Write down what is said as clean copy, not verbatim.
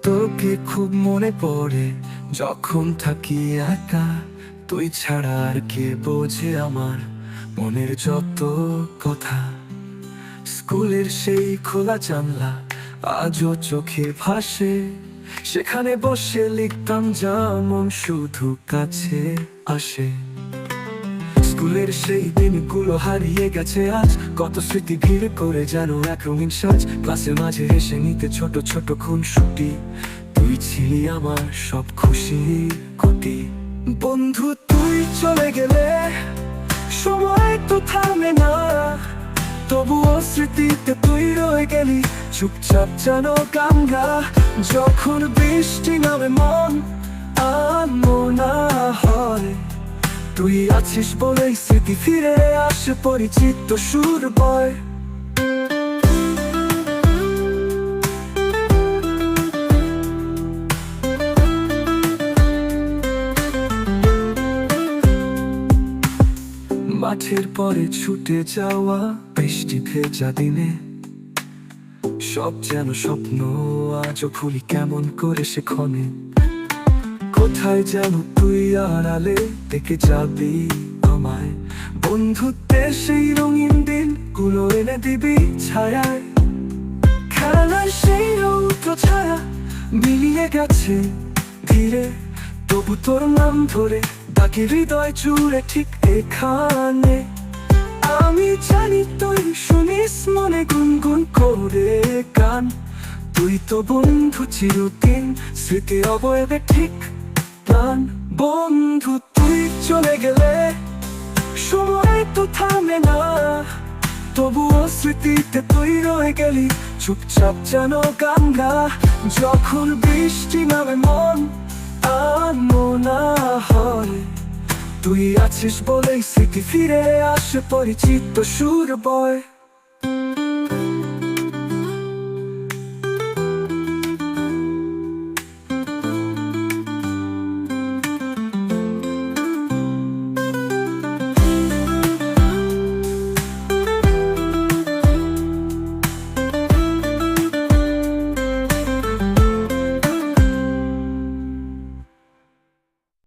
তোকে খুব মনে পড়ে যখন থাকি একা। তুই ছাড়া আর কে বোঝে আমার মনের যত কথা। স্কুলের সেই খোলা জানলা আজও চোখে ভাসে, সেখানে বসে লিখতাম যা মন শুধু কাছে আসে। স্কুলের সেই দিনগুলো হারিয়ে গেছে আজ, কত স্মৃতি ভিড় করে যেন এক রঙিন সাজ। ক্লাসের মাঝে হেসে নিতে ছোট ছোট খুনসুটি, তুই ছিলি আমার সব খুশির খুঁটি। বন্ধু তুই চলে গেলে সময় তো থামে না, তবুও স্মৃতিতে তুই রয়ে গেলি চুপচাপ যেন গাঙ্গা। যখন বৃষ্টি নামে মন আর মনা হয়, তুই আছিস বলেই স্মৃতি ফিরে আসে, পরিচিত সুর বয়। মাঠের পরে ছুটে যাওয়া বৃষ্টি ভেজা দিনে, সব যেন স্বপ্ন আজও ভুলি কেমন করে সেখানে। কোথায় যেন তুই আড়ালে দেখে যাবি আমায়, বন্ধুত্বের সেই রঙিন দিন গুলো এনে দিবি ছায়ায়। খেলার সেই রৌদ্র ছায়া মিলিয়ে গেছে ধীরে, তবু তোর নাম ধরে তাকে হৃদয় জুড়ে ঠিক এখানে। আমি জানি তুই শুনিস মনে গুনগুন করে গান, তুই তো বন্ধু চিরদিন স্মৃতি অবয়বে ঠিক প্রাণ। বন্ধু তুই চলে গেলে সময় তো থামে না, তবুও স্মৃতিতে তুই রয়ে গেলি চুপচাপ যেন গাঙ্গা। যখন বৃষ্টি নামে মন আর মনা হয়, তুই আছিস বলেই স্মৃতি ফিরে আসে, পরিচিত সুর বয়।